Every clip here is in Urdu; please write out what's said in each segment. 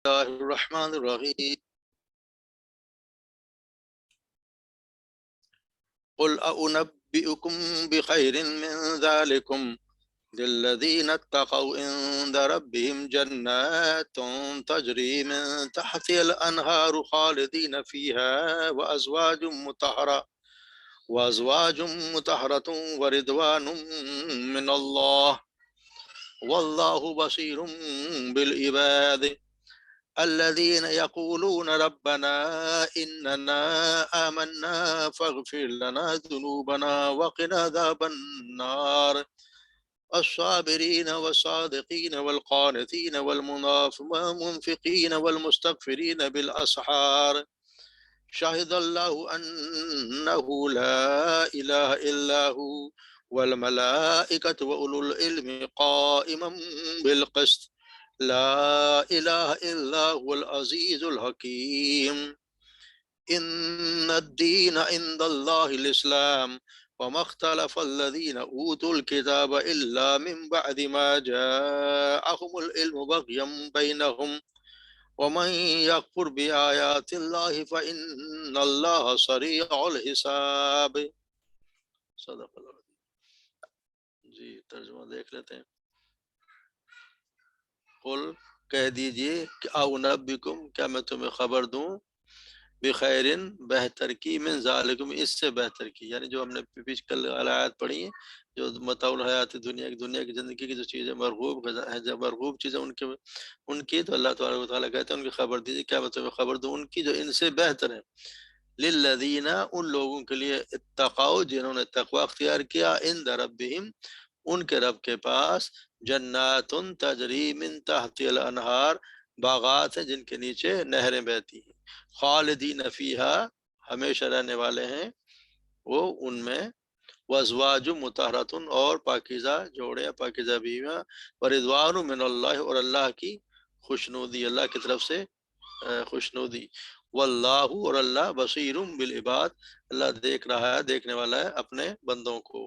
الله الرحمن الرحيم قل أنبئكم بخير من ذلكم للذين اتقوا عند ربهم جنات تجري من تحتها الأنهار خالدين فيها وأزواج مطهرة ورضوان من الله والله بصير بالعباد الذين يقولون ربنا إننا آمنا فاغفر لنا ذنوبنا وقنا عذاب النار الصابرين والصادقين والقانتين والمنفقين والمستغفرين بالأسحار شهد الله أنه لا إله إلا هو والملائكة وأولو العلم قائما بالقسط لا إله إلا هو العزيز الحكيم إن الدين عند الله الإسلام وما اختلف الذين أوتوا الكتاب إلا من بعد ما جاءهم العلم بغيا بينهم ومن يكفر بآيات الله فإن الله سريع الحساب صدق اللہ جی ترجمہ دیکھ لیتے ہیں قل کہہ دیجئے کہ اونبکم کیا میں تمہیں خبر دوں بخیرن بہتر کی من ذالکم اس سے بہتر کی، یعنی جو ہم نے پیچھے کل آیات پڑھی ہیں جو متاع الحیات دنیا کی زندگی کی جو چیزیں مرغوب ہیں، جو مرغوب چیزیں ان کی تو اللہ تعالیٰ تعالیٰ کہتے ہیں ان کی خبر دیجیے کیا میں تمہیں خبر دوں ان کی جو ان سے بہتر ہیں، للذین ان لوگوں کے لیے اتقوا جنہوں نے تقوی اختیار کیا عند ربہم ان کے رب کے پاس جنات تجری من تحت الانہار باغات ہیں جن کے نیچے نہریں بہتی ہیں، خالدین فیہا ہمیشہ رہنے والے ہیں وہ ان میں، وازواج مطہرۃ اور پاکیزہ جوڑے پاکیزہ بیویاں، ورضوان من اللہ اور اللہ کی خوشنودی اللہ کی طرف سے خوشنودی، واللہ اور اللہ بصیر بالعباد اللہ دیکھ رہا ہے دیکھنے والا ہے اپنے بندوں کو،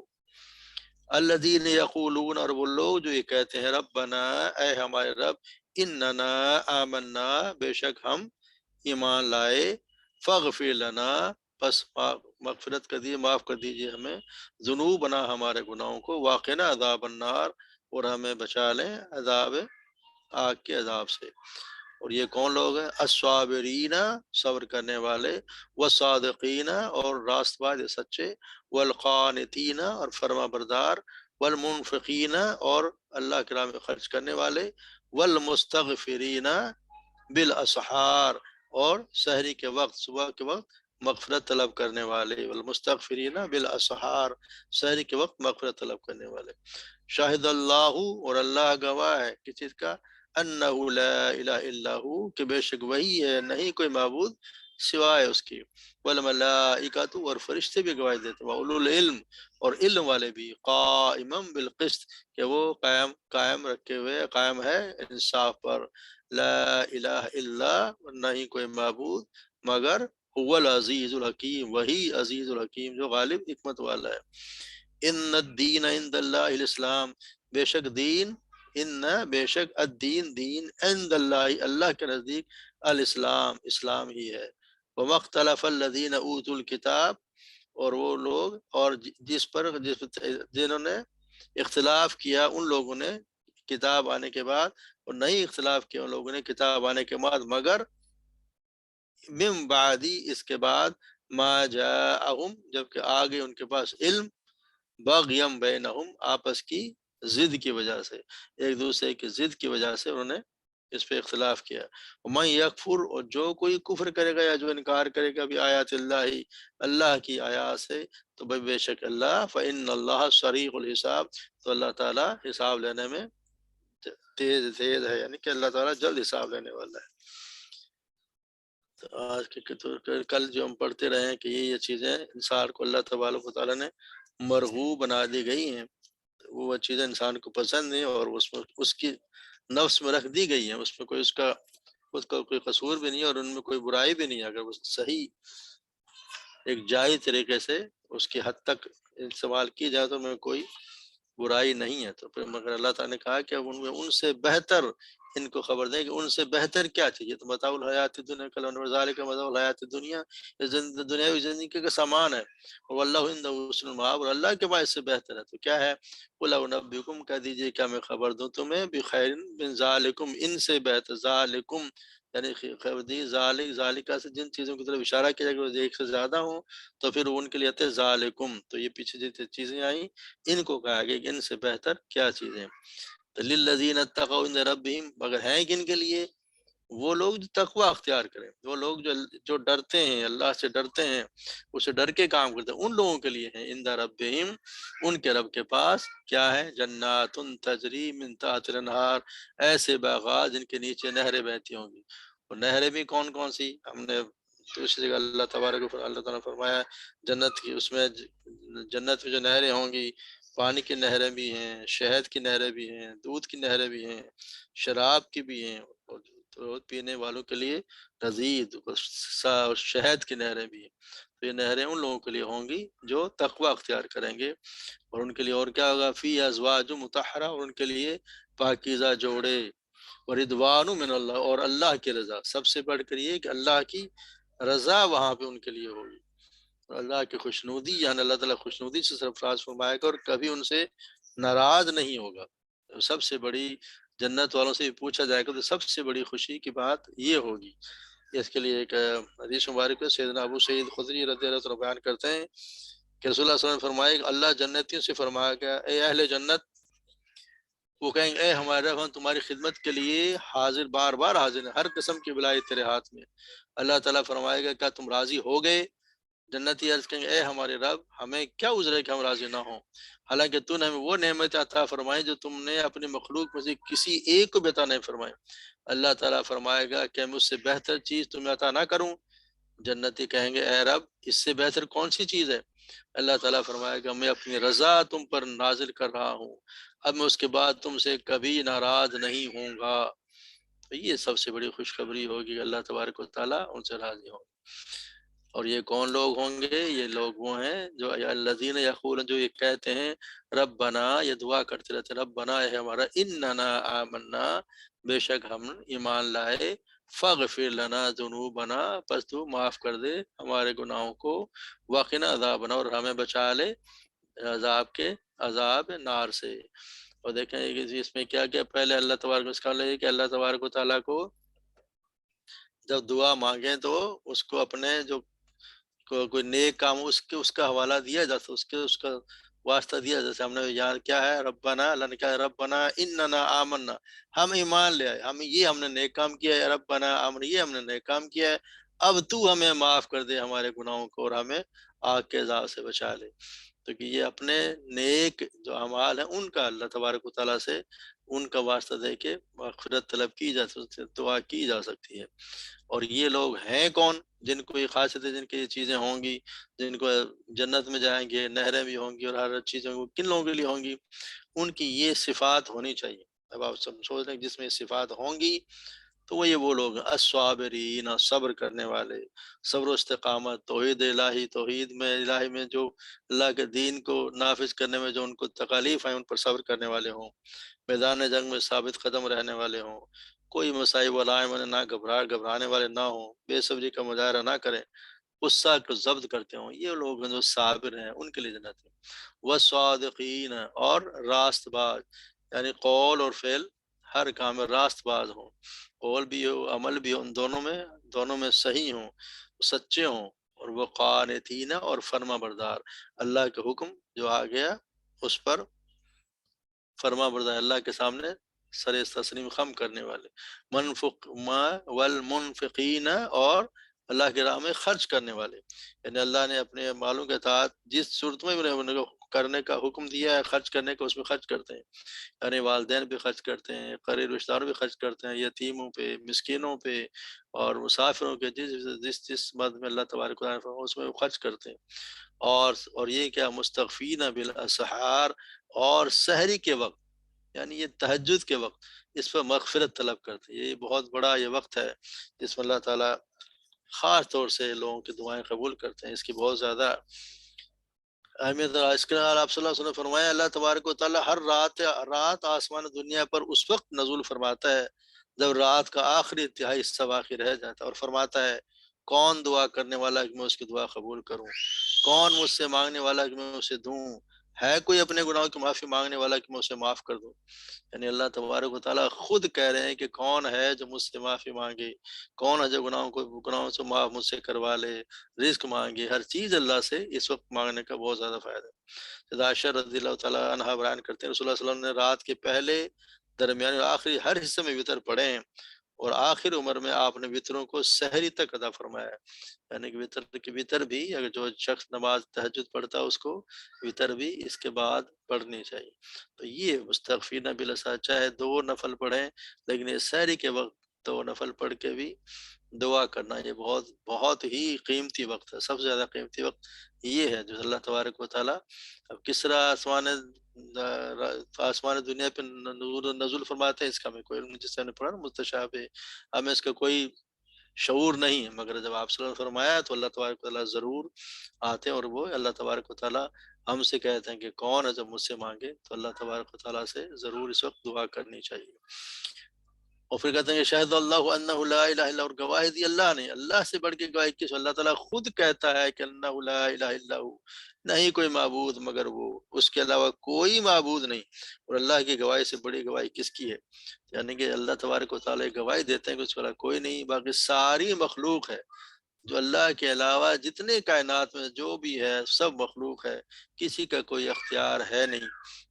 الذین یقولون اور وہ لوگ جو یہ کہتے ہیں ربنا اے ہمارے رب اننا آمنا بے شک ہم ایمان لائے، فاغفر لنا پس مغفرت کر دیجیے معاف کر دیجیے ہمیں، ذنوبنا ہمارے گناہوں کو، واقعنا عذاب النار اور ہمیں بچا لیں عذاب آگ کے عذاب سے، اور یہ کون لوگ ہیں؟ الصابرین صبر کرنے والے، والصادقین اور راست باز سچے، والقانتین اور فرما بردار، والمنفقین اور اللہ کے راہ میں خرچ کرنے والے، والمستغفرین بالاسحار اور سحری کے وقت صبح کے وقت مغفرت طلب کرنے والے، والمستغفرین بالاسحار سحری کے وقت مغفرت طلب کرنے والے، شاہد اللہ اور اللہ گواہ ہے کس چیز کا؟ انہ لا الہ الا ہو کہ بے شک وہی ہے نہیں کوئی معبود سوائے اس کی، والملائکۃ اور فرشتے بھی گواہی دیتے ہیں، اولو العلم اور علم والے بھی، قائما بالقسط کہ وہ قائم رکھے ہوئے قائم ہے انصاف پر، لا الہ الا نہیں کوئی معبود مگر هو العزیز الحکیم وہی عزیز الحکیم جو غالب حکمت والا ہے، ان الدین عند اللہ الاسلام بے شک دین ان بے شک الدین دین عند اللہ اللہ کے نزدیک الاسلام اسلام ہی ہے، وما اختلف الذین اوتوا الکتاب اور وہ لوگ اور جنہوں نے اختلاف کیا ان لوگوں نے کتاب آنے کے بعد، اور نہیں اختلاف کیا ان لوگوں نے کتاب آنے کے بعد مگر من بعدی اس کے بعد ما جاءہم جبکہ آگے ان کے پاس علم، بغیم بینہم آپس کی ضد کی وجہ سے ایک دوسرے کی ضد کی وجہ سے انہوں نے اس پہ اختلاف کیا، ومن یکفر اور جو کوئی کفر کرے گا یا جو انکار کرے گا بھی آیات اللہ اللہ کی آیات سے تو بے شک اللہ فإن اللہ سریع الحساب تو اللہ تعالیٰ حساب لینے میں تیز ہے، یعنی کہ اللہ تعالیٰ جلد حساب لینے والا ہے۔ آج کے کل جو ہم پڑھتے رہے ہیں کہ یہ چیزیں انسان کو اللہ تبارک و تعالیٰ نے مرغوب بنا دی گئی ہیں، وہ چیزیں انسان کو پسند نہیں اور اس کی نفس میں رکھ دی گئی ہیں، اس میں کوئی اس کا کوئی قصور بھی نہیں ہے اور ان میں کوئی برائی بھی نہیں ہے، اگر وہ صحیح ایک جائز طریقے سے اس کی حد تک استعمال کی جائے تو میں کوئی برائی نہیں ہے، تو پھر مگر اللہ تعالیٰ نے کہا کہ ان سے بہتر ان کو خبر دیں کہ ان سے بہتر کیا چاہیے. تو متاع الحیات دنیا کل ذالک متاع الحیات دنیا، دنیاوی زندگی کا سامان ہے. واللہ عنده حسن المآب، اور اللہ کے پاس اس سے بہتر ہے. تو کیا ہے؟ قل انبئکم، کہہ دیجیے کیا میں خبر دوں تمہیں بخیر من ذالکم، ان سے بہتر. ذالکم یعنی خبر دی، ذالکہ سے جن چیزوں کی طرف اشارہ کیا جائے کہ وہ ایک سے زیادہ ہوں تو پھر ان کے لیے آتے ذالکم. تو یہ پیچھے جتنی چیزیں آئیں ان کو کہا گیا کہ ان سے بہتر کیا چیزیں. للذین اتقوا عند ربہم، مگر ہیں کن کے لیے؟ وہ لوگ جو تقوی اختیار کریں، وہ لوگ جو ڈرتے ہیں، اللہ سے ڈرتے ہیں، اسے ڈر کے کام کرتے ہیں، ان لوگوں کے لیے ہیں عند ربہم، ان کے رب کے پاس کیا ہے؟ جنات تجری من تحت الانہار، ایسے باغات جن کے نیچے نہریں بہتی ہوں گی. اور نہریں بھی کون کون سی؟ ہم نے دوسری جگہ اللہ تعالیٰ نے فرمایا جنت کی، اس میں جنت میں جو نہریں ہوں گی، پانی کی نہریں بھی ہیں، شہد کی نہریں بھی ہیں، دودھ کی نہریں بھی ہیں، شراب کی بھی ہیں، اور پینے والوں کے لیے لذیذ اور شہد کی نہریں بھی ہیں. تو یہ نہریں ان لوگوں کے لیے ہوں گی جو تقوی اختیار کریں گے. اور ان کے لیے اور کیا ہوگا؟ فی ازواج مطہرہ، اور ان کے لیے پاکیزہ جوڑے. ورضوان من اللہ، اور اللہ کی رضا، سب سے بڑھ کر یہ کہ اللہ کی رضا وہاں پہ ان کے لیے ہوگی. اور اللہ کی خوشنودی، یعنی اللہ تعالیٰ خوشنودی سے سرفراز فرمائے گا اور کبھی ان سے ناراض نہیں ہوگا. سب سے بڑی، جنت والوں سے پوچھا جائے گا تو سب سے بڑی خوشی کی بات یہ ہوگی. اس کے لیے ایک حدیث مبارک ہے، سیدنا ابو سعید خدری رضی اللہ عنہ بیان کرتے ہیں کہ رسول اللہ صلی اللہ علیہ وسلم نے فرمایا کہ اللہ جنتیوں سے فرمایا گیا اے اہل جنت، وہ کہیں گے اے ہمارے رب، ہم تمہاری خدمت کے لیے حاضر، بار بار حاضر ہیں، ہر قسم کی بلائی تیرے ہاتھ میں. اللہ تعالیٰ فرمائے گا کیا تم راضی ہو گئے؟ جنتی عرض کہیں گے اے ہمارے رب، ہمیں کیا عذر ہے کہ ہم راضی نہ ہوں، حالانکہ تو نے ہمیں وہ نعمت عطا فرمائی جو تم نے اپنی مخلوق میں سے کسی ایک کو بھی عطا نہیں فرمائی. اللہ تعالیٰ فرمائے گا کہ مجھ سے بہتر چیز تمہیں عطا نہ کروں؟ جنتی کہیں گے اے رب، اس سے بہتر کون سی چیز ہے؟ اللہ تعالیٰ فرمائے گا میں اپنی رضا تم پر نازل کر رہا ہوں، اب میں اس کے بعد تم سے کبھی ناراض نہیں ہوں گا. تو یہ سب سے بڑی خوشخبری ہوگی، اللہ تبارک و تعالیٰ ان سے راضی ہوں. اور یہ کون لوگ ہوں گے؟ یہ لوگ وہ ہیں جو الذین یقولون، جو یہ کہتے ہیں ربنا، یہ دعا کرتے رہتے ربنا اے ہمارا، اننا آمنا، بے شک ہم ایمان لائے، فاغفر لنا ذنوبنا، پس تو معاف کر دے ہمارے گناہوں کو، وقنا عذابنا، اور ہمیں بچا لے عذاب نار سے. اور دیکھیں کہ اس میں کیا کیا، پہلے اللہ تبارک اس کا لے کہ اللہ تبارک و تعالیٰ کو جب دعا مانگیں تو اس کو اپنے جو کوئی نیک کام اس کا حوالہ دیا جاتا، اس کا واسطہ دیا. جیسے ہم نے یہاں کیا ہے، ربنا، اللہ نے کہا ہے ربنا اننا آمنا، ہم ایمان لے آئے، ہم نے نیک کام کیا ہے، ربنا آمنا، یہ ہم نے نیک کام کیا ہے، اب تو ہمیں معاف کر دے ہمارے گناہوں کو اور ہمیں آگ کے عذاب سے بچا لے. تو کہ یہ اپنے نیک جو اعمال ہیں ان کا اللہ تبارک و تعالیٰ سے ان کا واسطہ دے کے مغفرت طلب کی جا سکتی ہے، دعا کی جا سکتی ہے. اور یہ لوگ ہیں کون جن کو یہ خاصیت ہے، جن کی یہ چیزیں ہوں گی، جن کو جنت میں جائیں گے، نہریں بھی ہوں گی اور ہر چیزیں کن لوگوں کے لیے ہوں گی؟ ان کی یہ صفات ہونی چاہیے. اب آپ سب سوچ رہے ہیں جس میں یہ صفات ہوں گی تو وہ لوگ الصابرین، صبر کرنے والے، صبر و استقامت، توحید الہی، توحید میں الہی میں جو اللہ کے دین کو نافذ کرنے میں جو ان کو تکالیف ہیں ان پر صبر کرنے والے ہوں، میدان جنگ میں ثابت قدم رہنے والے ہوں، کوئی مصائب علائم نہ گھبرانے والے نہ ہوں، بے صبری کا مظاہرہ نہ کریں، غصہ کو ضبط کرتے ہوں. یہ لوگ ہیں جو صابر ہیں، ان کے لیے جنت ہے. والصادقین، اور راست باز، یعنی قول اور فعل ہر کام میں راست باز ہوں، قول بھی ہو عمل بھی ہو، ان دونوں میں صحیح ہوں، سچے ہوں. اور وہ قانتین، اور فرما بردار، اللہ کے حکم جو آ گیا اس پر فرما بردار، اللہ کے سامنے سر تسلیم خم کرنے والے. والمنفقین، اور اللہ کے راہ میں خرچ کرنے والے، یعنی اللہ نے اپنے مالوں کے تحت جس صورت میں انہیں کرنے کا حکم دیا ہے خرچ کرنے کا، اس میں خرچ کرتے ہیں. یعنی والدین پہ خرچ کرتے ہیں، قریب رشتہ داروں پہ خرچ کرتے ہیں، یتیموں پہ، مسکینوں پہ، اور مسافروں کے جس مد میں اللہ تبارک و تعالیٰ اس میں وہ خرچ کرتے ہیں. اور یہ کیا، مستغفین بالاسحار، اور سحری کے وقت، یعنی یہ تہجد کے وقت اس پر مغفرت طلب کرتے ہیں. یہ بہت بڑا یہ وقت ہے جس میں اللہ تعالیٰ خاص طور سے لوگوں کی دعائیں قبول کرتے ہیں. اس کی بہت زیادہ اہمیت ہے. اس کے بعد آپ صلی اللہ علیہ وسلم نے فرمایا اللہ تبارک و تعالیٰ ہر رات آسمان دنیا پر اس وقت نزول فرماتا ہے جب رات کا آخری تہائی حصہ باقی رہ جاتا ہے، اور فرماتا ہے کون دعا کرنے والا ہے کہ میں اس کی دعا قبول کروں، کون مجھ سے مانگنے والا ہے کہ میں اسے دوں، ہے کوئی اپنے گناہوں کی معافی مانگنے والا کہ میں اسے معاف کر دوں۔ یعنی اللہ تبارک و تعالیٰ خود کہہ رہے ہیں کہ کون ہے جو مجھ سے معافی مانگے، کون ہے جو گناہوں سے معاف مجھ سے کروا لے، رزق مانگے، ہر چیز اللہ سے اس وقت مانگنے کا بہت زیادہ فائدہ ہے۔ سیدہ عائشہ رضی اللہ تعالیٰ عنہا بیان کرتے ہیں رسول اللہ صلی اللہ علیہ وسلم نے رات کے پہلے، درمیانے اور آخری ہر حصے میں وطر پڑھے ہیں، اور آخر عمر میں آپ نے وطروں کو سحری تک ادا فرمایا ہے۔ یعنی کہ وطر بھی اگر جو شخص نماز تہجد پڑھتا ہے اس کو وطر بھی اس کے بعد پڑھنی چاہیے۔ تو یہ مستغفرین بالاسحار چاہے 2 نفل پڑھیں، لیکن یہ سحری کے وقت 2 نفل پڑھ کے بھی دعا کرنا، یہ بہت بہت ہی قیمتی وقت ہے۔ سب سے زیادہ قیمتی وقت یہ ہے جو اللہ تبارک و تعالیٰ اب کس طرح آسمان دنیا پہ نزول فرماتے ہیں، اس کا ہمیں کوئی علم، جس سے ہم نے پڑھا نا مستشابہ، ہمیں اس کا کوئی شعور نہیں ہے، مگر جب آپ صلی اللہ علیہ وسلم فرمایا تو اللہ تبارک و تعالیٰ ضرور آتے ہیں، اور وہ اللہ تبارک و تعالیٰ ہم سے کہتے ہیں کہ کون ہے جب مجھ سے مانگے، تو اللہ تبارک و تعالیٰ سے ضرور اس وقت دعا کرنی چاہیے۔ اور پھر کہتے ہیں کہ شاہد اللہ انہ لا الہ الا، اور گواہی دی اللہ نے، اللہ سے بڑھ کے گواہی کس، اللہ تعالیٰ خود کہتا ہے کہ انہ لا الہ الا ہو، نہیں کوئی معبود مگر وہ، اس کے علاوہ کوئی معبود نہیں، اور اللہ کی گواہی سے بڑی گواہی کس کی ہے؟ یعنی کہ اللہ تبارک و تعالیٰ گواہی دیتے ہیں کہ اس کے علاوہ کوئی نہیں، باقی ساری مخلوق ہے جو اللہ کے علاوہ جتنے کائنات میں جو بھی ہے سب مخلوق ہے، کسی کا کوئی اختیار ہے نہیں،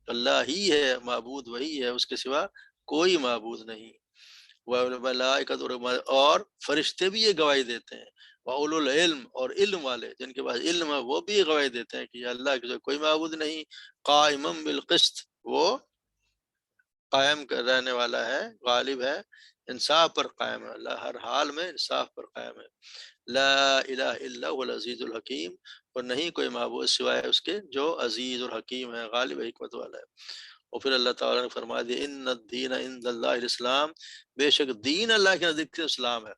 اللہ ہی ہے معبود، وہی ہے، اس کے سوا کوئی معبود نہیں۔ والملائکۃ، اور فرشتے بھی یہ گواہی دیتے ہیں، وَأُولُو العلم، اور علم والے جن کے پاس علم ہے وہ بھی گواہی دیتے ہیں کہ یہ اللہ کے جو کوئی معبود نہیں، قائمًا بالقسط، وہ قائم رہنے والا ہے، غالب ہے، انصاف پر قائم ہے، اللہ ہر حال میں انصاف پر قائم ہے۔ لا الہ الا هو العزیز الحکیم، اور نہیں کوئی معبود سوائے اس کے جو عزیز اور حکیم ہے، غالب حکمت والا ہے۔ اور پھر اللہ تعالیٰ نے فرما دیا ان الدین عند اللہ الاسلام، بے شک دین اللہ کے نزدیک سے اسلام ہے۔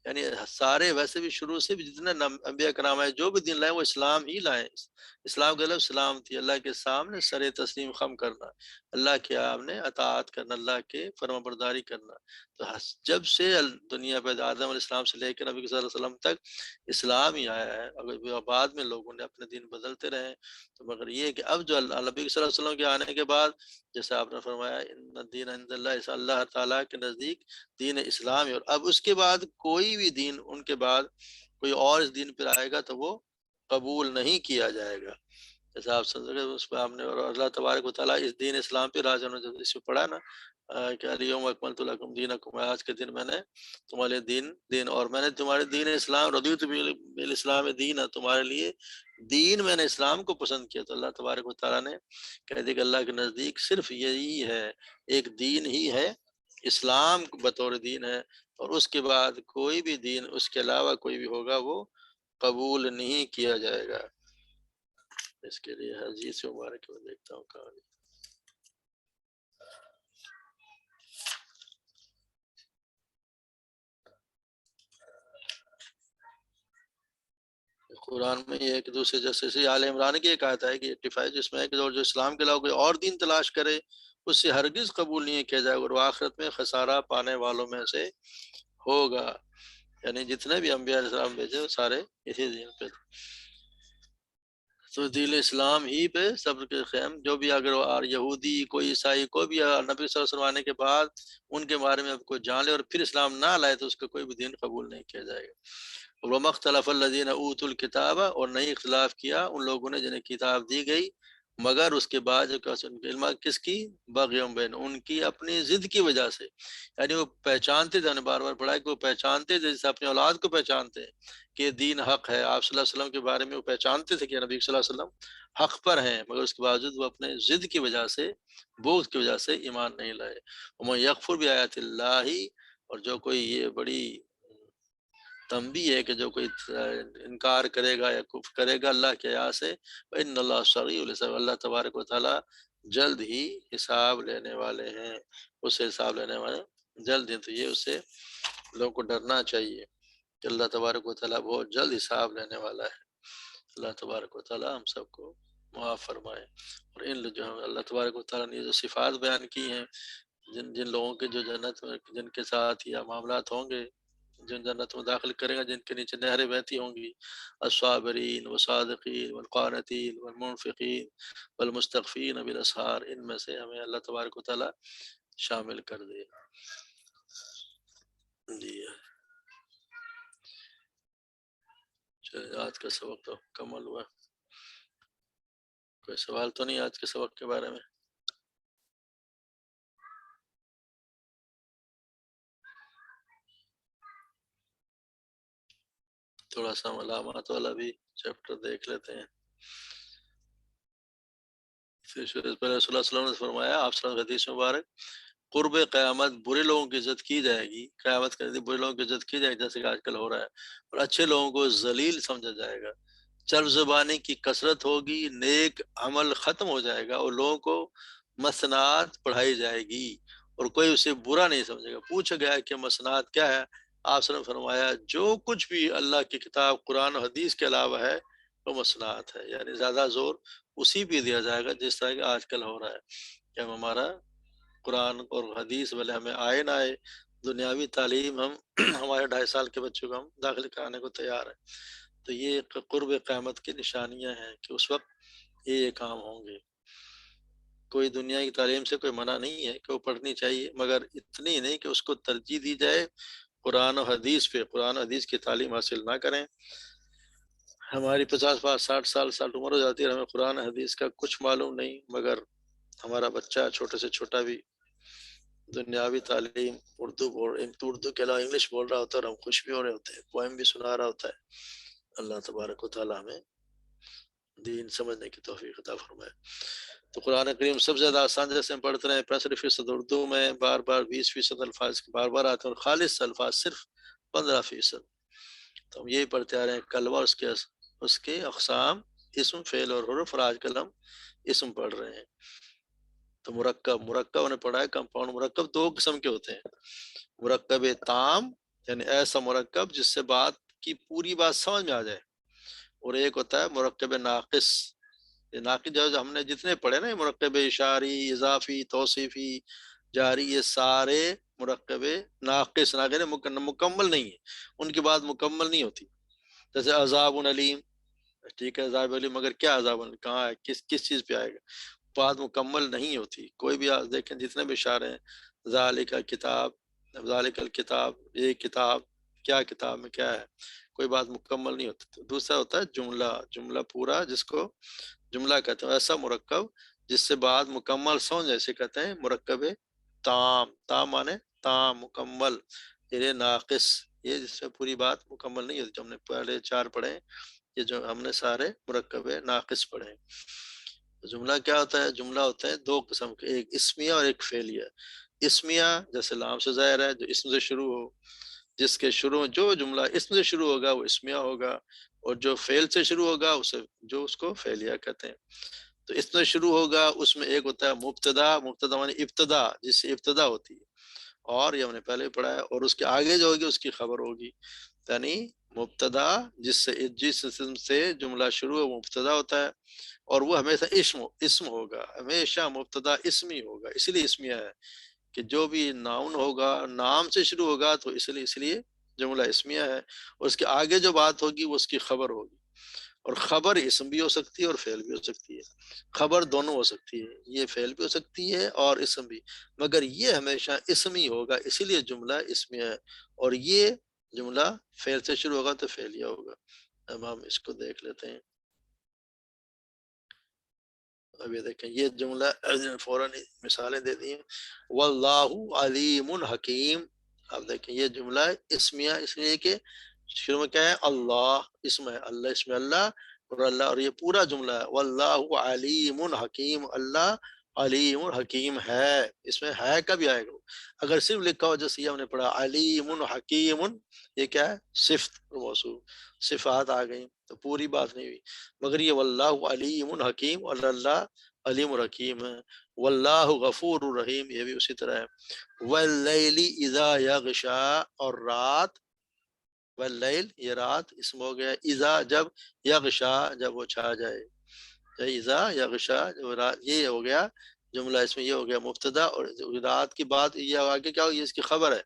یعنی سارے ویسے بھی شروع سے بھی جتنے انبیاء کرام آئے جو بھی دین لائے وہ اسلام ہی لائے۔ اسلام کا مطلب سلام تھی، اللہ کے سامنے سر تسلیم خم کرنا، اللہ کے آپ نے اطاعت کرنا، اللہ کے فرما برداری کرنا۔ تو جب سے دنیا پہ آدم علیہ السلام سے لے کر نبی صلی اللہ علیہ وسلم تک اسلام ہی آیا ہے، اگر بعد میں لوگوں نے اپنے دین بدلتے رہے، تو مگر یہ کہ اب جو نبی صلی اللہ علیہ وسلم کے آنے کے بعد، جیسے آپ نے فرمایا ان الدین عند اللہ، اللہ تعالیٰ کے نزدیک دین اسلام ہے، اور اب اس کے بعد کوئی بھی دین، ان کے بعد کوئی اور اس دین پر آئے گا تو وہ قبول نہیں کیا جائے گا۔ جیسے آپ سمجھ گئے اس پہ آپ نے، اور اللہ تبارک و تعالیٰ اس دین اسلام پہ راج نے جب اس پہ پڑھا نا کہ الیوم اکملت لکم دینکم، آج کے دن میں نے تمہارے دین اور میں نے تمہارے دین اسلام رضیت بالاسلام دین، تمہارے لیے دین میں نے اسلام کو پسند کیا۔ تو اللہ تبارک و تعالیٰ نے کہہ دیا کہ اللہ کے نزدیک صرف یہی ہے، ایک دین ہی ہے، اسلام بطور دین ہے، اور اس کے بعد کوئی بھی دین اس کے علاوہ کوئی بھی ہوگا وہ قبول نہیں کیا جائے گا۔ اس کے لیے حدیث مبارک میں دیکھتا ہوں کہاں قرآن میں یہ ایک دوسرے جیسے آل عمران کی ایک آیت ہے کہ 85، جس میں ہے کہ جو اسلام کے علاوہ کوئی اور دین تلاش کرے اس سے ہرگز قبول نہیں کیا جائے گا، اور وہ آخرت میں خسارہ پانے والوں میں سے ہوگا۔ یعنی جتنے بھی انبیاء علیہ السلام بھیجے وہ سارے اسی دین پہ، تو دین اسلام ہی پہ صبر کے خیم، جو بھی اگر یہودی کوئی عیسائی کوئی بھی نبی صلی اللہ علیہ وسلم آنے کے بعد ان کے بارے میں کوئی جان لے اور پھر اسلام نہ لائے تو اس کا کوئی بھی دین قبول نہیں کیا جائے گا۔ وَمَا اخْتَلَفَ الَّذِينَ أُوتُوا الْكِتَابَ، اور نہیں اختلاف کیا ان لوگوں نے جنہیں کتاب دی گئی، مگر اس کے بعد جو ان کے علم کس کی، بغیوں بین، ان کی اپنی ضد کی وجہ سے، یعنی وہ پہچانتے تھے، بار بار پڑھا کہ وہ پہچانتے تھے جیسے اپنی اولاد کو پہچانتے ہیں کہ دین حق ہے، آپ صلی اللہ علیہ وسلم کے بارے میں وہ پہچانتے تھے کہ نبی صلی اللہ علیہ وسلم حق پر ہیں، مگر اس کے باوجود وہ اپنے ضد کی وجہ سے، بغض کی وجہ سے ایمان نہیں لائے۔ وَمَن يَكْفُرْ بِآيَاتِ اللَّهِ، اور جو کوئی یہ بڑی تنبیہ ہے کہ جو کوئی انکار کرے گا یا کفر کرے گا اللہ کے آیات سے، فإن اللہ سریع الحساب، اللہ تبارک و تعالیٰ جلد ہی حساب لینے والے ہیں، اس سے حساب لینے والے جلد ہی، تو یہ اس سے لوگوں کو ڈرنا چاہیے کہ اللہ تبارک و تعالیٰ بہت جلد حساب لینے والا ہے۔ اللہ تبارک و تعالیٰ ہم سب کو معاف فرمائے۔ اور ان جو اللہ تبارک و تعالیٰ نے جو صفات بیان کی ہیں جن لوگوں کے جو جنت میں جن کے ساتھ یا معاملات ہوں گے، جن جنت میں داخل کرے گا، جن کے نیچے نہریں بہتی ہوں گی، الصابرین والصادقین والقانتین والمنفقین والمستغفرین بالاسحار، ان میں سے ہمیں اللہ تبارک و تعالیٰ شامل کر دے. جی چلے، آج کا سبق تو مکمل ہوا. کوئی سوال تو نہیں آج کے سبق کے بارے میں؟ تھوڑا سا علامات والا بھی چیپٹر دیکھ لیتے ہیں. پھر رسول اللہ صلی اللہ علیہ وسلم نے فرمایا، آپ صلی اللہ علیہ حدیث مبارک، قرب قیامت برے لوگوں کی عزت کی جائے گی، قیامت کے دن برے لوگوں کی عزت کی جائے گی جیسے کہ آج کل ہو رہا ہے، اور اچھے لوگوں کو ذلیل سمجھا جائے گا. چرب زبانی کی کثرت ہوگی، نیک عمل ختم ہو جائے گا، اور لوگوں کو مسنات پڑھائی جائے گی اور کوئی اسے برا نہیں سمجھے گا. پوچھا گیا کہ مسنات کیا ہے؟ آپ صلی اللہ علیہ وسلم نے فرمایا، جو کچھ بھی اللہ کی کتاب قرآن و حدیث کے علاوہ ہے وہ مسنات ہے. یعنی زیادہ زور اسی پہ دیا جائے گا جس طرح کہ آج کل ہو رہا ہے کہ ہم ہمارا قرآن اور حدیث والے ہمیں آئے نہ آئے، دنیاوی تعلیم ہم ہمارے 2.5 سال کے بچوں کو ہم داخل کرانے کو تیار ہیں. تو یہ قرب قیامت کی نشانیاں ہیں کہ اس وقت یہ کام ہوں گے. کوئی دنیا کی تعلیم سے کوئی منع نہیں ہے کہ وہ پڑھنی چاہیے، مگر اتنی نہیں کہ اس کو ترجیح دی جائے قرآن و حدیث پہ. قرآن و حدیث کی تعلیم حاصل نہ کریں. ہماری 50 60 سال عمر ہو جاتی ہے، ہمیں قرآن حدیث کا کچھ معلوم نہیں، مگر ہمارا بچہ چھوٹے سے چھوٹا بھی دنیاوی تعلیم اردو کے علاوہ انگلش بول رہا ہوتا ہے اور ہم خوش بھی ہو رہے ہوتے ہیں، پوئم بھی سنا رہا ہوتا ہے. اللہ تبارک و تعالیٰ ہمیں دین سمجھنے کی توفیق عطا فرمائے. تو قرآن کریم سب سے زیادہ آسان جیسے ہم پڑھتے رہے، 65% اردو میں، بار بار 20% الفاظ بار بار آتے ہیں، اور خالص الفاظ صرف 15%. تو ہم یہی پڑھتے آ رہے ہیں. کلمہ اس کے اقسام، اسم، فعل اور حروف، اور آج کل ہم اسم پڑھ رہے ہیں. تو مرکب نے پڑھا ہے. کمپاؤنڈ مرکب 2 قسم کے ہوتے ہیں. مرکب تام، یعنی ایسا مرکب جس سے بات کی پوری بات سمجھ میں آ جائے، اور ایک ہوتا ہے مرکب ناقص. یہ ناقص جو ہم نے جتنے پڑھے نا، مرکب اشاری، اضافی، توصیفی، جاری، یہ سارے مرکب ناقص مکمل نہیں ہے، ان کی بات مکمل نہیں ہوتی. جیسے عذاب علیم، ٹھیک ہے عذاب علیم، مگر کیا عذاب علیم کہاں ہے، کس چیز پہ آئے گا، بات مکمل نہیں ہوتی. کوئی بھی دیکھیں جتنے بھی اشارے ہیں، ذالک کتاب، ذالک الکتاب، یہ کتاب، کیا کتاب میں کیا ہے، کوئی بات مکمل نہیں ہوتی. دوسرا ہوتا ہے جملہ پورا، جس کو جملہ کہتے ہیں. ایسا مرکب جس سے بات مکمل سمجھ جیسے کہتے ہیں مرکب تام مانے تام، مکمل. یہ ناقص، یہ جس میں پوری بات مکمل نہیں ہوتی. جو ہم نے پہلے 4 پڑھے، یہ جو ہم نے سارے مرکب ناقص پڑھے. جملہ کیا ہوتا ہے؟ جملہ ہوتا ہے 2 قسم کے، ایک اسمیہ اور ایک فعلیہ. اسمیہ جیسے لام سے ظاہر ہے، جو اسم سے شروع ہو، جس کے شروع جو جملہ اسم سے شروع ہوگا وہ اسمیہ ہوگا، اور جو فعل سے شروع ہوگا اس کو فعلیہ کہتے ہیں. تو اس میں شروع ہوگا، اس میں ایک ہوتا ہے مبتدا معنی ابتدا، جس سے ابتدا ہوتی ہے، اور یہ ہم نے پہلے پڑھا ہے. اور اس کے آگے جو ہوگی اس کی خبر ہوگی. یعنی مبتدا جس اسم سے جملہ شروع ہو مبتدا ہوتا ہے، اور وہ ہمیشہ اسم ہوگا، ہمیشہ مبتدا اسمی ہوگا. اسی لیے اسمیہ ہے کہ جو بھی ناؤن ہوگا نام سے شروع ہوگا تو اس لیے جملہ اسمیہ ہے. اور اس کے آگے جو بات ہوگی وہ اس کی خبر ہوگی. اور خبر اسم بھی ہو سکتی ہے اور فعل بھی ہو سکتی ہے. خبر دونوں ہو سکتی ہے، یہ فعل بھی ہو سکتی ہے اور اسم بھی، مگر یہ ہمیشہ اسم ہی ہوگا، اسی لیے جملہ اسمیہ ہے. اور یہ جملہ فعل سے شروع ہوگا تو فعلیہ ہوگا. اب ہم اس کو دیکھ لیتے ہیں. ابھی دیکھیں یہ جملہ فوراً مثالیں دے دی ہیں. واللہ علیم حکیم. اب دیکھیں یہ جملہ اسمیہ اس لیے کہ شروع میں کیا ہے؟ اللہ اسم ہے، اللہ اسم اللہ، اور یہ پورا جملہ ہے واللہ علیم حکیم. اللہ علیم حکیم ہے. اس میں ہے کب آئے گا؟ اگر صرف لکھا ہو جیسے ہم نے پڑھا علیم حکیم، یہ کیا ہے؟ صفت موصوف، صفات آ گئی تو پوری بات نہیں ہوئی. مگر یہ واللہ علیم حکیم، اور اللہ علیم الحکیم ہے. واللہ غفور الرحیم، یہ بھی اسی طرح ہے. واللیل اذا یغشا، اور رات، واللیل یہ رات اسم ہو گیا، اذا جب، یغشا جب وہ چھا جائے، اذا یغشا یہ ہو گیا جملہ اس میں یہ ہو گیا مبتدا، اور رات کی بات یہ آگے کیا ہو، یہ اس کی خبر ہے،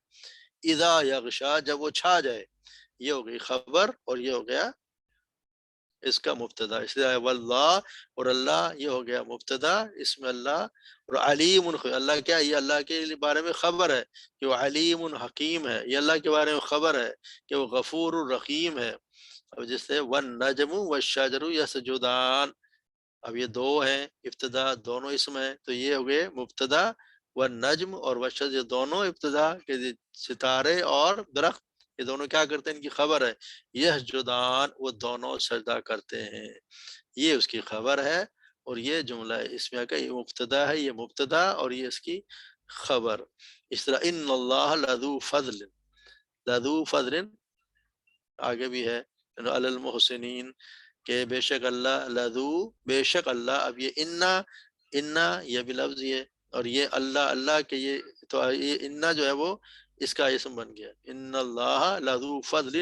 اذا یغشا جب وہ چھا جائے، یہ ہو گئی خبر، اور یہ ہو گیا اس کا مبتدا، اس لیے واللہ اور اللہ یہ ہو گیا مبتدا، اس میں اللہ، اور علیم اللہ کیا ہے، یہ اللہ کے بارے میں خبر ہے کہ وہ علیم حکیم ہے، یہ اللہ کے بارے میں خبر ہے کہ وہ غفور الرحیم ہے۔ اب جس سے والنجم والشجر یسجدان، اب یہ دو ہیں ابتدا، دونوں اسم ہیں، تو یہ ہو گئے مبتدا، والنجم اور والشجر یہ دونوں ابتدا کے، ستارے اور درخت یہ دونوں کیا کرتے ہیں، ان کی خبر ہے، یسجدان وہ دونوں سجدہ کرتے ہیں، یہ اس کی خبر ہے، اور یہ جملہ اسمیہ کا یہ مبتدا ہے، یہ مبتدا اور یہ اس کی خبر۔ اس طرح ان اللہ لذو فضل، لذو فضل آگے بھی ہے، علی المحسنین کہ بے شک اللہ، لذو بے شک اللہ، اب یہ انا یہ بھی لفظ یہ، اور یہ اللہ اللہ کے یہ، تو یہ انا جو ہے وہ اس کا اسم بن گیا، ان اللہ لذو فضل،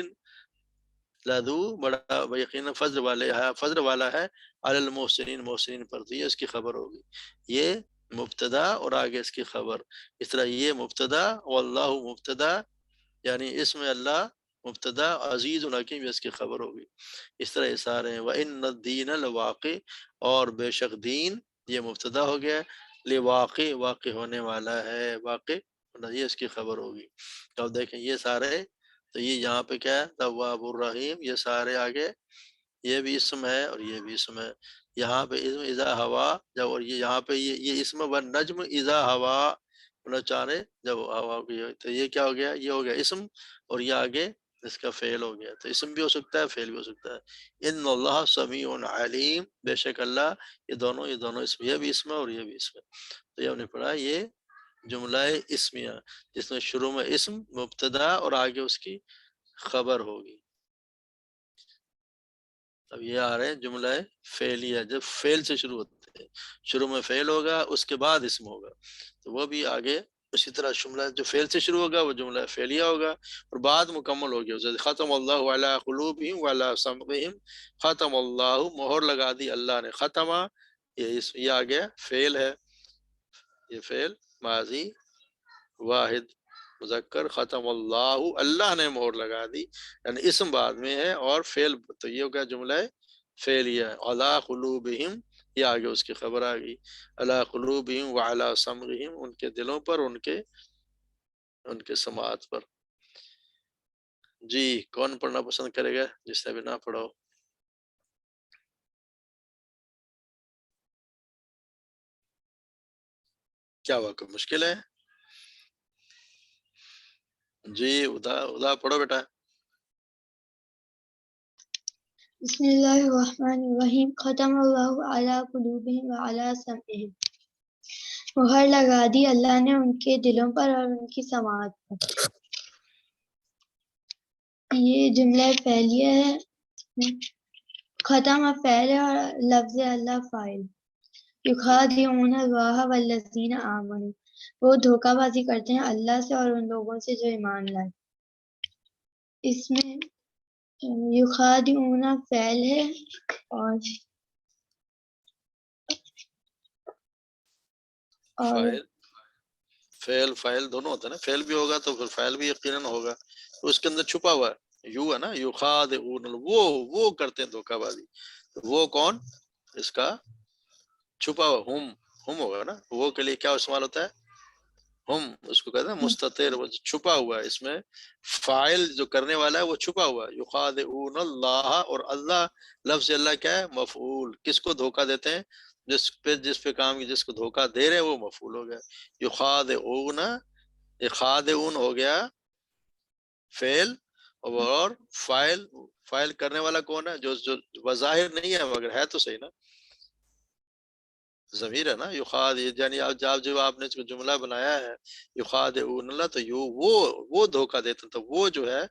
لذو بڑا یقینا فضل والے ہے، فضل والا ہے، علی المحسنین محسنین پر، تو یہ اس کی خبر ہوگی، یہ مبتدا اور آگے اس کی خبر، اس طرح یہ مبتدا واللہ مبتدا، یعنی اس میں اللہ مبتدا، عزیز الحکیم اس کی خبر ہوگی، اس طرح یہ سارے ہیں۔ وَإِنَّ الدِّينَ لَوَاقِعٌ اور بے شک دین یہ مبتدا ہو گیا، لواقع واقع ہونے والا ہے، واقع یہ اس کی خبر ہوگی۔ اب دیکھیں یہ سارے، تو یہ یہاں پہ کیا ہے، تواب الرحیم، یہ سارے آگے یہ بھی اسم ہے اور یہ بھی اسم ہے، یہاں پہ اسم اذا ہوا جب، اور یہ یہاں پہ یہ اسم والنجم اذا ہوا چانے جب ہوا کی، تو یہ کیا ہو گیا، یہ ہو گیا اسم، اور یہ آگے اس کا فعل ہو گیا، تو اسم بھی ہو سکتا ہے فعل بھی ہو سکتا ہے۔ ان اللہ سمیع علیم بے شک اللہ، یہ دونوں اسم، یہ بھی اسم ہے اور یہ بھی اسم ہے، تو یہ ہم نے پڑھا یہ جملہ اسمیہ جس میں شروع میں اسم مبتدا اور آگے اس کی خبر ہوگی۔ اب یہ آ رہے ہیں جملہ فعلیہ، جب فعل سے شروع ہوتے ہیں، شروع میں فعل ہوگا اس کے بعد اسم ہوگا، تو وہ بھی آگے اسی طرح جملہ جو فعل سے شروع ہوگا وہ جملہ فعلیہ ہوگا، اور بعد مکمل ہو گیا، ختم اللہ علی قلوبہم وعلی سمعہم، ختم اللہ مہر لگا دی اللہ نے، ختمہ یہ آ گیا فعل ہے، یہ فعل ماضی واحد مذکر، ختم اللہ اللہ نے مہر لگا دی، یعنی اسم بعد میں ہے اور فعل، تو یہ ہوگا جملہ فعلیہ، علی قلوبہم یہ آگے اس کی خبر آ گئی، علی قلوبہم وعلی سمعہم ان کے دلوں پر، ان کے سماعت پر۔ جی کون پڑھنا پسند کرے گا جس نے بھی نہ پڑھا ہو؟ کیا ہوا کوئی مشکل ہے؟ جی ادا پڑھو بیٹا۔ بسم اللہ الرحمن الرحیم، ختم اللہ علی قلوبہم وعلی سمعہم، مہر لگا دی اللہ نے ان کے دلوں پر اور ان کی سماعت پر۔ یہ جملہ فعلیہ ہے، ختم فعل ہے اور لفظ اللہ فاعل۔ یخادعون اللہ والذین آمنوا، وہ دھوکہ بازی کرتے ہیں اللہ سے اور ان لوگوں سے جو ایمان لائے۔ اس میں یخادعون فعل ہے اور فعل دونوں ہوتا ہے نا، فعل بھی ہوگا تو پھر فعل بھی یقیناً ہوگا، تو اس کے اندر چھپا ہوا ہے یو ہے نا، یخادعون وہ کرتے ہیں دھوکہ بازی، تو وہ کون، اس کا چھپا ہوا ہم ہوگا نا، وہ کے لیے کیا استعمال ہوتا ہے، ہم، اس کو کہتے ہیں مستتر، وہ چھپا ہوا ہے، اس میں فاعل جو کرنے والا ہے وہ چھپا ہوا ہے، یخادعون اللہ، اور اللہ لفظ اللہ کیا ہے، مفعول، کس کو دھوکہ دیتے ہیں، جس پہ کام کی جس کو دھوکہ دے رہے ہیں وہ مفعول ہو گیا، یخادعون، خادعون ہو گیا فعل، اور فاعل کرنے والا کون ہے، جو بظاہر نہیں ہے مگر ہے تو صحیح نا، ضمیر ہے نا، یخاد، یعنی جب آپ نے اس کو جملہ بنایا ہے یخادعون اللہ، تو وہ دھوکہ دیتے ہیں، تو وہ جو ہے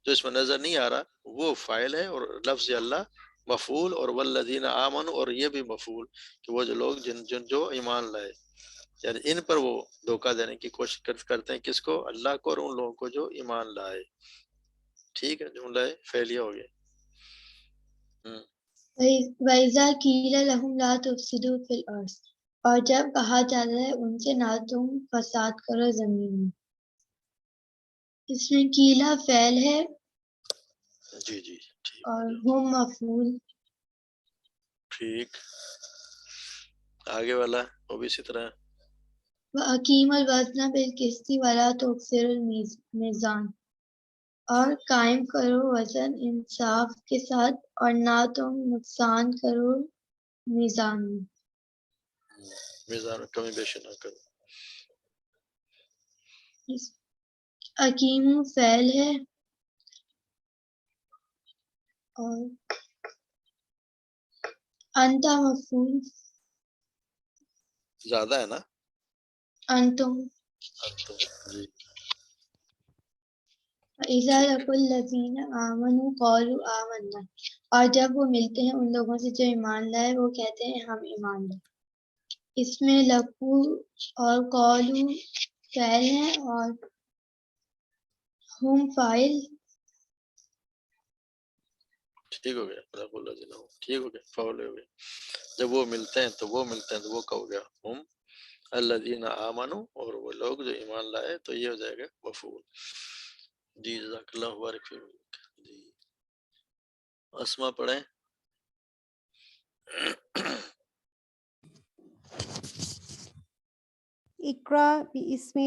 جو اس میں نظر نہیں آ رہا وہ فاعل ہے، اور لفظ اللہ مفعول، اور والذین آمنوا اور یہ بھی مفعول، کہ وہ جو لوگ جو ایمان لائے، یعنی ان پر وہ دھوکہ دینے کی کوشش کرتے ہیں، کس کو، اللہ کو، اور ان لوگوں کو جو ایمان لائے۔ ٹھیک ہے جملہ فعلیہ ہو گیا۔ وَإِذَا قِيلَ لَهُمْ لَا تُفْسِدُوا فِي الْأَرْضِ، اور جب کہا جاتا ہے ان سے نہ تم فساد کرو زمین میں. اس میں کیلا فعل ہے جی جی ٹھیک اور ہم مفعول. ٹھیک. آگے والا وہ بھی اسی طرح. وَأَقِیمُوا الْوَزْنَ بِالْقِسْطِ وَلَا تُخْسِرُوا الْمِیزَانَ، اور قائم کرو وزن انصاف کے ساتھ اور نہ تم نقصان کرو میزان میں. میزان میں کمی بیشی نہ کرو. اقیم فعل ہے اور انت مفعول. زیادہ ہے نا انتم. انتم. جی اذا لقوا الذین آمنوا قالوا آمنا، اور جب وہ ملتے ہیں ان لوگوں سے جو ایمان لائے وہ کہتے ہیں ہم ایمان لائے. اس میں لقو اور قالو فعل ہیں اور ہم فاعل. ٹھیک ہو گیا. ٹھیک ہو گیا. فاول ہو گیا. جب وہ ملتے ہیں تو وہ ملتے ہیں تو وہ کا ہو گیا ہم الذین آمنوا، اور وہ لوگ جو ایمان لائے تو یہ ہو جائے گا مفعول. جی جزاک اللہ بارک فیکم. جی اسما پڑھیں. اقرا باسم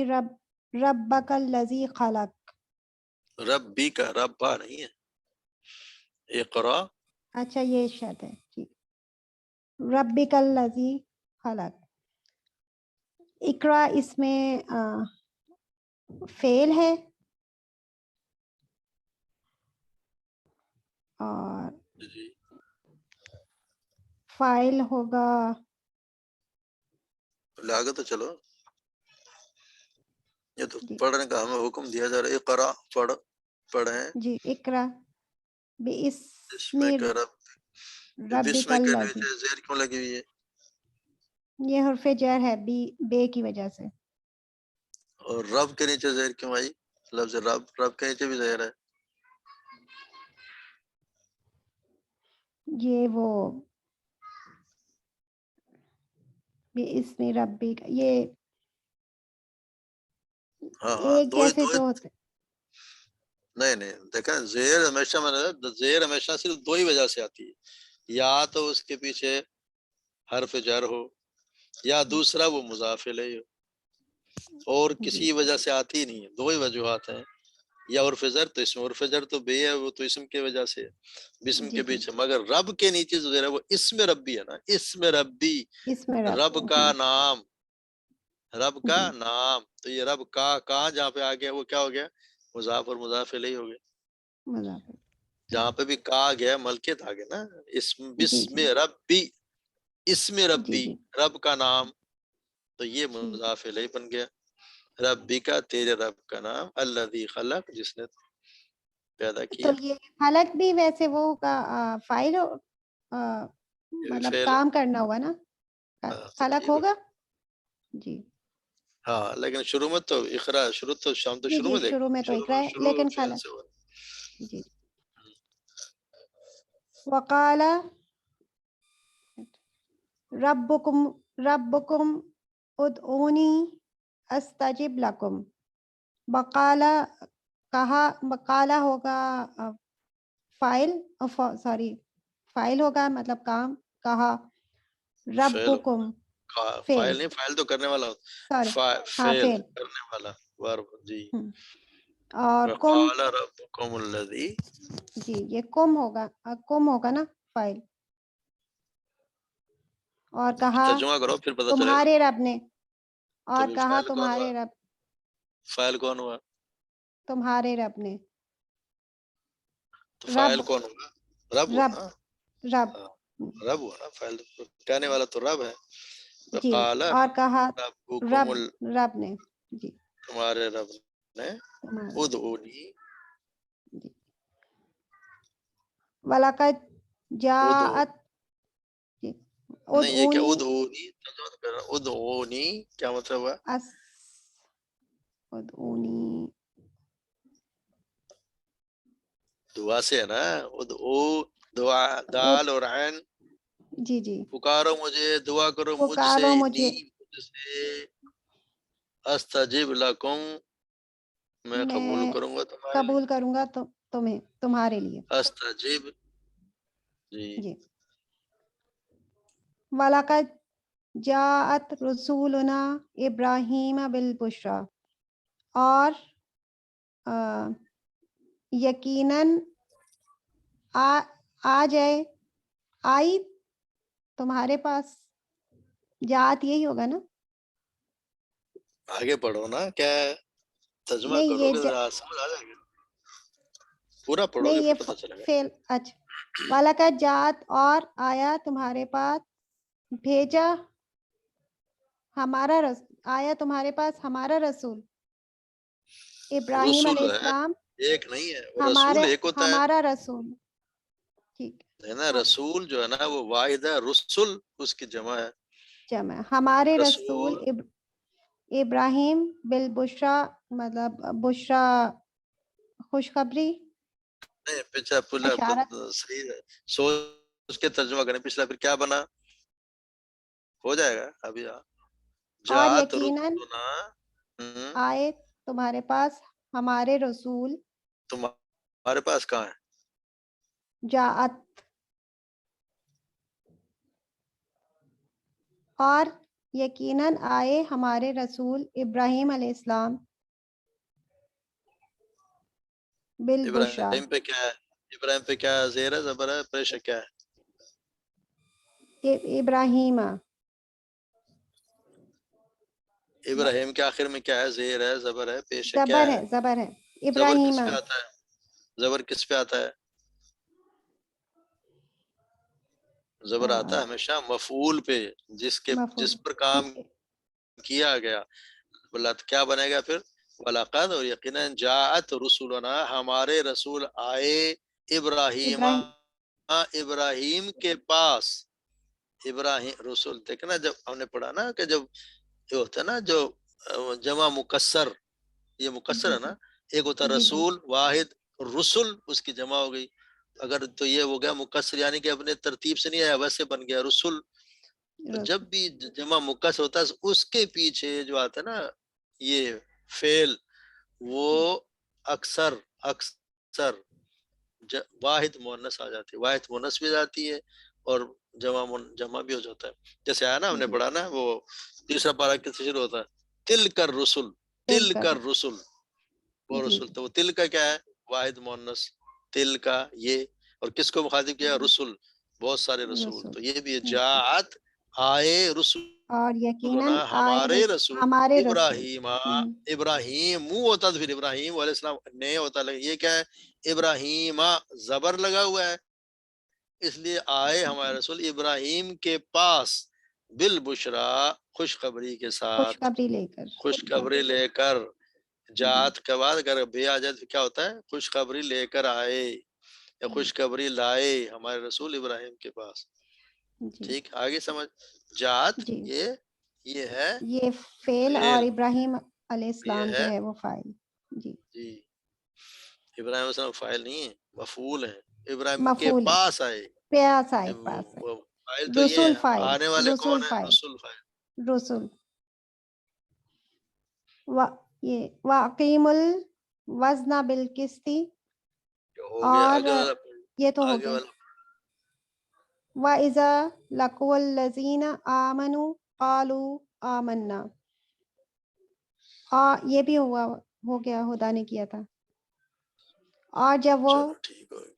ربک الذی خلق. ربی کا ربا نہیں ہے. اقرا. اچھا یہ شرط ہے ٹھیک. ربک الذی خلق. اقرا اس میں فعل ہے اور جی فاعل ہوگا لاگے تو چلو. یہ تو جی پڑھنے کا ہمیں حکم دیا جا رہا ہے. اقرا پڑھیں. جی. اقرا اس باسم میں کا رب ربک بسم کے الذی، نیچے زیر کیوں لگی ہوئی ہے؟ یہ حرف جر ہے بے کی وجہ سے. اور رب کے نیچے زیر کیوں آئی؟ لفظ رب کے نیچے بھی زیر ہے. یہ وہ باسم ربک، یہ ہاں ایک دو جیسے جو ہوتے. نہیں دیکھیں زیر ہمیشہ زیر ہمیشہ صرف دو ہی وجہ سے آتی ہے. یا تو اس کے پیچھے حرف جر ہو یا دوسرا وہ مضاف الیہ ہو، اور جی کسی وجہ سے آتی ہی نہیں ہے. دو ہی وجوہات ہیں. یا عرف جر تو اسم عرف جر تو بے ہے، وہ تو اسم کی وجہ سے بسم جی کے جی پیچھے. مگر رب کے نیچے جو زیر ہے وہ اسم ربی ہے نا. اسم ربی اس میں رب کا ہاں نام. رب کا جی نام. تو یہ رب کا کہاں جہاں پہ آ گیا وہ کیا ہو گیا؟ مضاف اور مضاف الیہ ہو گیا. مضاف. جہاں پہ بھی کہا گیا ملکیت آ گیا نا. اسم جی بسم جی ربی، اسم جی ربی جی رب کا نام. تو یہ ٹھیک. مضاف الیہ بن گیا. ربی کا تیرے رب کا نام الذی خلق جس نے پیدا تو کیا. یہ خلق بھی ویسے وہ کا فائل یہ بھی مطلب فعل ہے. کام کرنا ہوگا نا. خلق ترکیب ہے. ہوگا جی. ہاں لیکن شروع میں تو اقرا شروع تو شام تو جی شروع جی میں دیکھ شروع میں تو اقرا ہے شروع لیکن فعل خلق. سے ہوا. جی. وقال ربکم ادعونی استجب لکم. بقالا کہا، بقالا ہوگا فائل، سوری فائل ہوگا مطلب کام. کہا فعل ربکم فعل، فاعل نہیں، فاعل تو کرنے والا سوری ہوتا. ہاں فعل فعل. کرنے والا ورب. جی اور کم، وقال ربکم الذی. جی یہ کم ہوگا نا فائل. اور کہا ترجمہ کرو پھر پتہ چلے گا. تمہارے رب نے، تو اور پھر کہا فاعل کون ہوا؟ تمہارے رب، فاعل کون ہوا؟ تمہارے رب نے. تو رب فاعل کون ہوگا؟ رب ہوا رب نا. رب ہاں، رب ہوا نا. فاعل کہنے والا تو رب ہے. جی. وقال اور کہا ربکم رب نے، جی تمہارے رب نے تمہارے. ادعونی. جی. وَلَقَدْ جَاءَتْ، جی نہیں یہ کیا ادعونی ادعونی ترجمہ تو کر رہا ہوں. ادعونی کیا مطلب ہوا؟ ادعونی دعا سے ہے نا. ادعو دعا دال اور عین جی جی پکارو مجھے، دعا کرو مجھ سے، پکارو مجھے، مجھ سے، استجب لکم، میں قبول میں کروں گا تمہارے لیے، قبول کروں گا تمہیں، تمہارے لیے. استجب، جی جی. وَلَقَدْ جَاءَتْ رُسُولُنَا ابراہیم بالبشریٰ، اور یقیناً آ جائے، آئی تمہارے پاس، جات یہی ہوگا نا؟ آگے پڑھو نا، کیا ہے ترجمہ نہیں کرو یہ گے ذرا سمجھ آ جائے گا، پورا پڑھو نہیں گے یہ پھر پتہ چلے گا. فعل. اچھا. وَلَقَدْ جَاءَتْ، اور آیا تمہارے پاس، بھیجا ہمارا آیا تمہارے پاس ہمارا رسول ابراہیم رسول علیہ ہے، السلام، ایک نہیں ہے، وہ رسول ایک ہوتا ہے ہمارا رسول. ٹھیک ہے نا. رسول جو ہے نا وہ واحد ہے، رسول اس کی جمع ہے. جمع. ہمارے رسول رسول ابراہیم بالبشریٰ، مطلب بشرا خوشخبری، نہیں، پچھلا پورا اشارت. صحیح ہے، سوچ کے ترجمہ کریں. پچھلا پھر کیا بنا، ہو جائے گا ابھی. اور جات یقیناً رسولنا، آئے تمہارے پاس ہمارے رسول، تمہارے پاس کہاں ہے؟ جاءت، اور یقیناً آئے ہمارے رسول ابراہیم علیہ السلام بالبشریٰ. ابراہیم پہ کیا ہے؟ ابراہیم پہ کیا ہے؟ زیر ہے، زبر ہے، پیش ہے، کیا ہے؟ ابراہیم، ابراہیم کے آخر میں کیا ہے؟ زیر ہے، زبر ہے، پیش ہے، کیا زبر ہے؟ ہے، زبر ہے. زبر ابراہیم، کس پہ آتا ہے؟ زبر کس پہ آتا ہے؟ زبر آتا ہے ہمیشہ مفعول پہ، مفعول. جس پر کام کیا گیا. کیا بنے گا پھر؟ وَلَقَدْ، اور یقیناً جاءت رسولنا، ہمارے رسول آئے، ابراہیم کے پاس. ابراہیم رسول، دیکھنا جب ہم نے پڑھا نا کہ جب جو ہوتا ہے نا، جو جمع مکسر، یہ مکسر ہے نا، ایک ہوتا جی جی رسول واحد، رسل اس کی جمع ہو گئی. اگر تو یہ ہو گیا مکسر، یعنی کہ اپنے ترتیب سے نہیں آیا، ویسے بن گیا رسل. جب بھی جمع مکسر ہوتا ہے اس کے پیچھے جو آتا ہے نا یہ فعل، وہ اکثر واحد مؤنث آ جاتی ہے، واحد مؤنث بھی جاتی ہے اور جمع بھی ہو جاتا ہے. جیسے آیا نا، ہم نے پڑھا نا، وہ تیسرا پارہ کس سے شروع ہوتا ہے؟ تل کر رسل، تل کر رسل، وہ رسول. تو وہ تل کا کیا ہے؟ واحد مؤنث، تل کا یہ. اور کس کو مخاطب کیا؟ رسل، بہت سارے رسول. تو یہ بھی جاءت، آئے رسول، اور یقیناً ہمارے رسول ہمارے رسول. ابراہیم منہ ہوتا تو پھر ابراہیم علیہ السلام نہیں ہوتا. یہ کیا ہے؟ ابراہیم زبر لگا ہوا ہے، اس لیے آئے ہمارے رسول ابراہیم کے پاس، بالبشرا، خوشخبری کے ساتھ، خوشخبری لے کر. خوشخبری لے کر. جات کے بعد اگر بے آ جائے تو کیا ہوتا ہے؟ خوشخبری لے کر آئے یا خوشخبری لائے ہمارے رسول ابراہیم کے پاس. ٹھیک، آگے سمجھ. جات یہ ہے، یہ فعل، اور ابراہیم علیہ السلام جو ہے وہ فاعل. جی جی، ابراہیم علیہ السلام فاعل نہیں ہے، مفعول ہے. ابراہیم کے مفعول ہے، پاس آئے، پیاس آئے، پاس آئے. فاعل تو یہ رسول ہے، فاعل، آنے والے رسول کون ہیں؟ فاعل، رسول فاعل. رسول. یہ وَأَقِیمُ الْوَزْنَ بِالْقِسْطِ، ہو گیا. اور آگے والا یہ تو ہو آگے گیا. والا وَإِذَا لَقُوا الَّذِينَ آمَنُوا قَالُوا آمَنَّا، یہ بھی ہو گیا، خدا نے کیا تھا. اور جب وہ، چلو ٹھیک ہو گیا.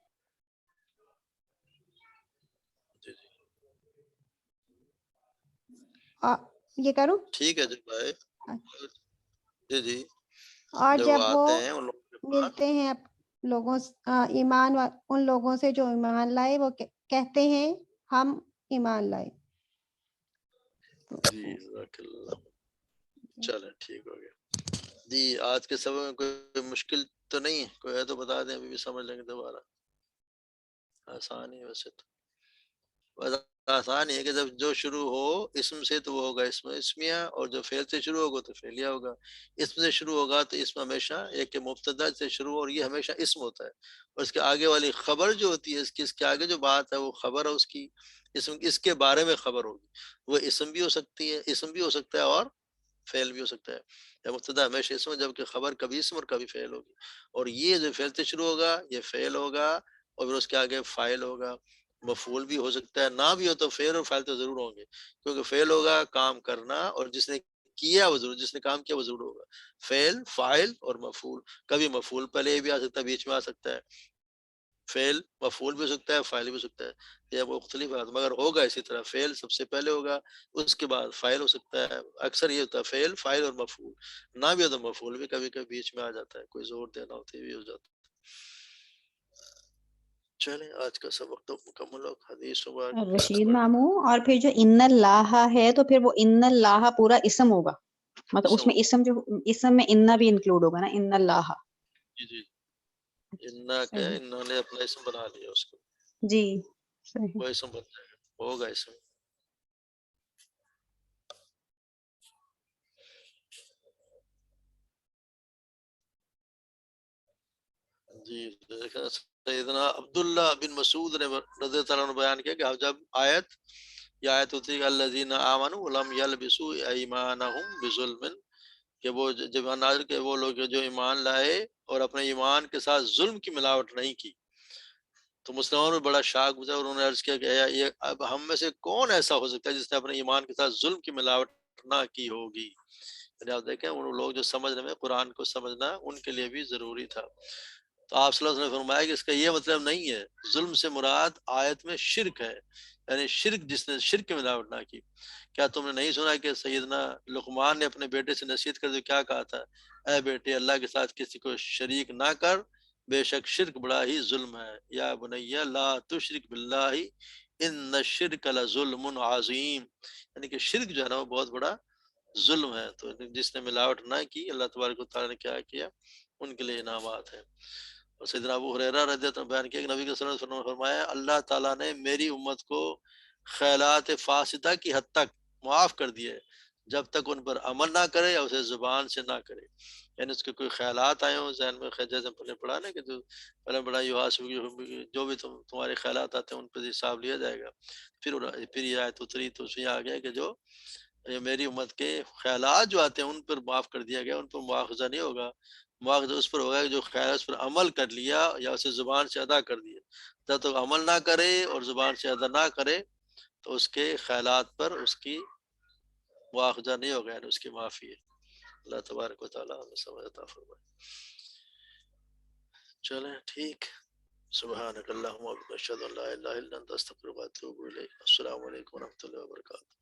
جی جی یہ کروں. ٹھیک ہے جی بھائی. جی جی، اور جب وہ آتے ہیں ان لوگوں کے پاس، ملتے ہیں لوگوں ایمان ان لوگوں سے جو ایمان لائے، وہ کہتے ہیں ہم ایمان لائے. جی جزاک اللہ. چلیں ٹھیک ہو گیا جی. آج کے سبق میں کوئی مشکل تو نہیں ہے؟ کوئی ہے تو بتا دیں، ابھی بھی سمجھ لیں گے دوبارہ. آسان ہی ویسے تو. آسان ہے کہ جب جو شروع ہو اسم سے تو وہ ہوگا اسم اسمیہ، اور جو فعل سے شروع ہوگا تو فعلیہ ہوگا. اسم سے شروع ہوگا تو اسم ہمیشہ ایک مبتدا سے شروع، اور یہ ہمیشہ اسم ہوتا ہے. اور اس کے آگے والی خبر جو ہوتی ہے، اس کے آگے جو بات ہے وہ خبر ہے اس کی، اس کے بارے میں خبر ہوگی. وہ اسم بھی ہو سکتی ہے، اسم بھی ہو سکتا ہے اور فعل بھی ہو سکتا ہے. یا مبتدا ہمیشہ اسم ہے، جبکہ خبر کبھی اسم اور کبھی فعل ہوگی. اور یہ جو فعل سے شروع ہوگا یہ فعل ہوگا، اور پھر اس کے آگے فاعل ہوگا. مفعول بھی ہو سکتا ہے، نہ بھی ہو تو فعل اور فاعل تو ضرور ہوں گے، کیونکہ فعل ہوگا کام کرنا، اور جس نے کیا وہ ضرور، جس نے کام کیا وہ ضرور ہوگا. فعل، فاعل اور مفعول. کبھی مفعول پہلے بھی آ سکتا ہے، بیچ میں آ سکتا ہے. فعل مفعول بھی ہو سکتا ہے، فاعل بھی ہو سکتا ہے، یا مختلف بات، مگر ہوگا اسی طرح. فعل سب سے پہلے ہوگا، اس کے بعد فاعل ہو سکتا ہے. اکثر یہ ہوتا ہے فعل، فاعل اور مفعول. نہ بھی ہو تو مفعول بھی کبھی کبھی بیچ میں آ جاتا ہے، کوئی زور دینا ہوتے بھی ہو جاتا ہے. چلیں آج کا سبق تو مکمل ہو. حدیث مبارک رشید ماموں، اور پھر جو ان اللہ ہے تو پھر وہ ان اللہ پورا اسم ہوگا، مطلب اس میں اسم میں ان بھی انکلوڈ ہوگا نا، ان اللہ. جی جی، انا کہ صحیح. انہوں نے اپنا اسم بنا لیا، اس کو جی صحیح. وہ اسم بن جائے گا، ہوگا اسم. جی سیدنا عبداللہ بن مسعود نے رضی اللہ عنہ بیان کیا کہ جب یہ آیت ہوتی ہے الذین آمنوا ولم یلبسوا ایمانہم بظلم، کہ وہ جب نازل کہ وہ لوگ جو ایمان لائے اور اپنے ایمان کے ساتھ ظلم کی ملاوٹ نہیں کی. تو مسلمانوں میں بڑا شاک گزرا، اور انہوں نے عرض کیا کہ یہ اب ہم میں سے کون ایسا ہو سکتا ہے جس نے اپنے ایمان کے ساتھ ظلم کی ملاوٹ نہ کی ہوگی. یعنی آپ دیکھیں ان لوگ جو سمجھنے میں، قرآن کو سمجھنا ان کے لیے بھی ضروری تھا. تو آپ صلی اللہ علیہ وسلم نے فرمایا کہ اس کا یہ مطلب نہیں ہے ظلم سے مراد آیت میں شرک ہے، یعنی شرک جس نے شرک کی ملاوٹ نہ کی. کیا تم نے نہیں سنا کہ سیدنا لقمان نے اپنے بیٹے سے نصیحت کر کے کیا کہا تھا؟ اے بیٹے اللہ کے ساتھ کسی کو شریک نہ کر، بے شک شرک بڑا ہی ظلم ہے. یا بنی لا تشرک باللہ ان الشرک لظلم عظیم، یعنی کہ شرک جو ہے نا وہ بہت بڑا ظلم ہے. تو جس نے ملاوٹ نہ کی، اللہ تبارک و تعالیٰ نے کیا کیا، ان کے لیے انعامات ہیں. اور سیدنا ابو ہریرہ رضی اللہ عنہ بیان کیا کہ نبی صلی اللہ علیہ وسلم نے فرمایا اللہ تعالیٰ نے میری امت کو خیالات فاسدہ کی حد تک معاف کر دیے جب تک ان پر عمل نہ کرے یا اسے زبان سے نہ کرے. یعنی اس کے کوئی خیالات آئے ہوں ذہن میں، جیسے پہلے پڑھا نا کہ جو پہلے بڑا جو بھی تمہارے خیالات آتے ہیں ان پر حساب لیا جائے گا. پھر یہ آیت اتری تو اس میں آ گیا کہ جو میری امت کے خیالات جو آتے ہیں ان پر معاف کر دیا گیا، ان پر مواخذہ نہیں ہوگا. مواخذہ اس پر ہوگا کہ جو خیال اس پر عمل کر لیا یا اسے زبان سے ادا کر دیا. جب تک عمل نہ کرے اور زبان سے ادا نہ کرے تو اس کے خیالات پر اس کی مواخذہ نہیں ہوگا، یعنی اس کی معافی ہے. اللہ تبارک و تعالیٰ ہمیں سمجھ عطا فرمائے. چلیں ٹھیک. سبحانک اللہم و بحمدک اشہد ان لا الہ الا انت استغفرک و اتوب الیک. السلام علیکم و رحمۃ اللہ وبرکاتہ.